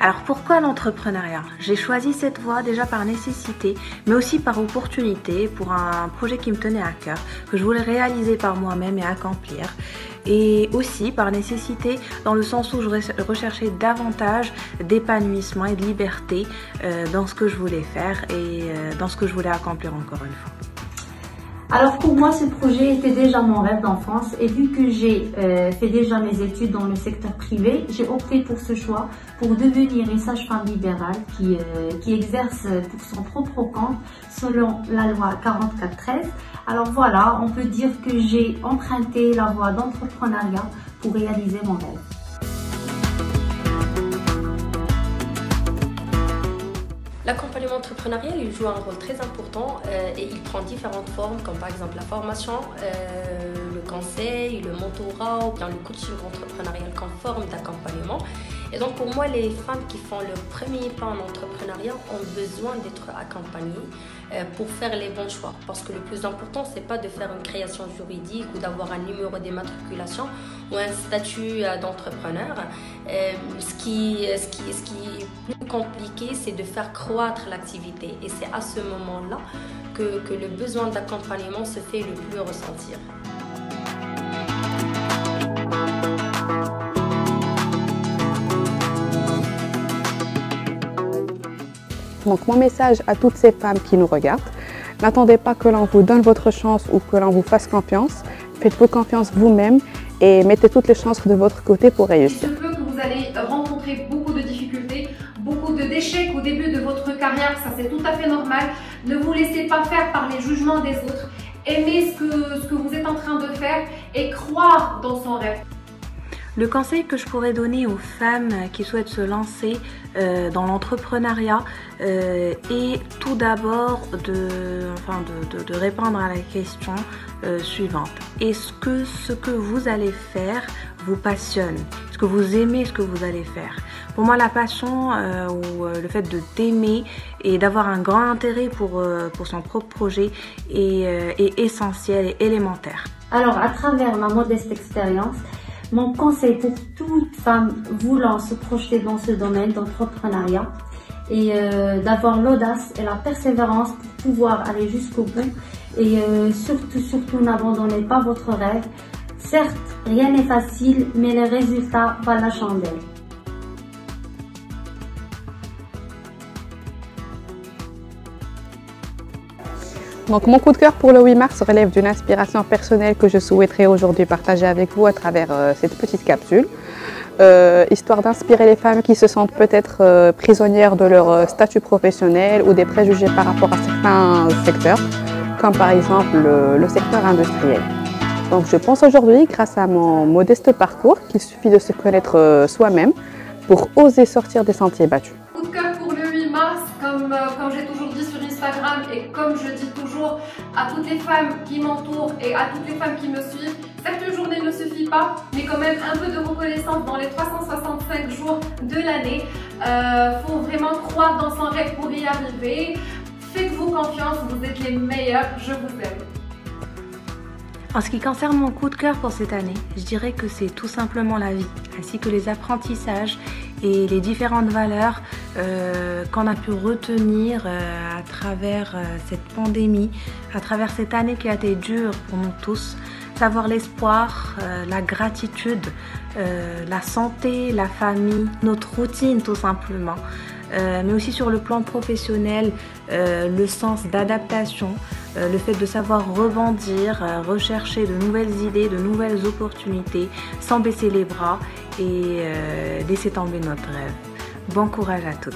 Alors pourquoi l'entrepreneuriat? J'ai choisi cette voie déjà par nécessité, mais aussi par opportunité pour un projet qui me tenait à cœur, que je voulais réaliser par moi-même et accomplir. Et aussi par nécessité dans le sens où je recherchais davantage d'épanouissement et de liberté dans ce que je voulais faire et dans ce que je voulais accomplir encore une fois. Alors pour moi, ce projet était déjà mon rêve d'enfance et vu que j'ai fait déjà mes études dans le secteur privé, j'ai opté pour ce choix pour devenir une sage-femme libérale qui exerce pour son propre compte selon la loi 44-13. Alors voilà, on peut dire que j'ai emprunté la voie d'entrepreneuriat pour réaliser mon rêve. L'accompagnement entrepreneurial, il joue un rôle très important et il prend différentes formes, comme par exemple la formation, le conseil, le mentorat ou bien le coaching entrepreneurial comme forme d'accompagnement. Et donc pour moi, les femmes qui font le premier pas en entrepreneuriat ont besoin d'être accompagnées pour faire les bons choix. Parce que le plus important, c'est pas de faire une création juridique ou d'avoir un numéro d'immatriculation ou un statut d'entrepreneur. Ce qui est plus compliqué, c'est de faire croître l'activité. Et c'est à ce moment-là que le besoin d'accompagnement se fait le plus ressentir. Donc mon message à toutes ces femmes qui nous regardent, n'attendez pas que l'on vous donne votre chance ou que l'on vous fasse confiance. Faites-vous confiance vous-même et mettez toutes les chances de votre côté pour réussir. Il se peut que vous allez rencontrer beaucoup de difficultés, beaucoup d'échecs au début de votre carrière, ça c'est tout à fait normal. Ne vous laissez pas faire par les jugements des autres. Aimez ce que vous êtes en train de faire et croire dans son rêve. Le conseil que je pourrais donner aux femmes qui souhaitent se lancer dans l'entrepreneuriat est tout d'abord de répondre à la question suivante. Est-ce que ce que vous allez faire vous passionne? Est-ce que vous aimez ce que vous allez faire? Pour moi, la passion ou le fait de t'aimer et d'avoir un grand intérêt pour son propre projet est essentiel et élémentaire. Alors à travers ma modeste expérience, mon conseil pour toute femme voulant se projeter dans ce domaine d'entrepreneuriat est d'avoir l'audace et la persévérance pour pouvoir aller jusqu'au bout et surtout n'abandonnez pas votre rêve. Certes, rien n'est facile, mais les résultats valent la chandelle. Donc mon coup de cœur pour le 8 mars relève d'une inspiration personnelle que je souhaiterais aujourd'hui partager avec vous à travers cette petite capsule. Histoire d'inspirer les femmes qui se sentent peut-être prisonnières de leur statut professionnel ou des préjugés par rapport à certains secteurs, comme par exemple le secteur industriel. Donc je pense aujourd'hui, grâce à mon modeste parcours, qu'il suffit de se connaître soi-même pour oser sortir des sentiers battus. Coup de cœur pour le 8 mars, comme j'ai toujours dit sur Instagram et comme je dis toujours à toutes les femmes qui m'entourent et à toutes les femmes qui me suivent, certes une journée ne suffit pas, mais quand même un peu de reconnaissance dans les 365 jours de l'année. Faut vraiment croire dans son rêve pour y arriver. Faites-vous confiance, vous êtes les meilleurs, je vous aime. En ce qui concerne mon coup de cœur pour cette année, je dirais que c'est tout simplement la vie, ainsi que les apprentissages et les différentes valeurs qu'on a pu retenir à travers cette pandémie, à travers cette année qui a été dure pour nous tous. Savoir l'espoir, la gratitude, la santé, la famille, notre routine tout simplement. Mais aussi sur le plan professionnel, le sens d'adaptation, le fait de savoir rebondir, rechercher de nouvelles idées, de nouvelles opportunités, sans baisser les bras et laisser tomber notre rêve. Bon courage à toutes.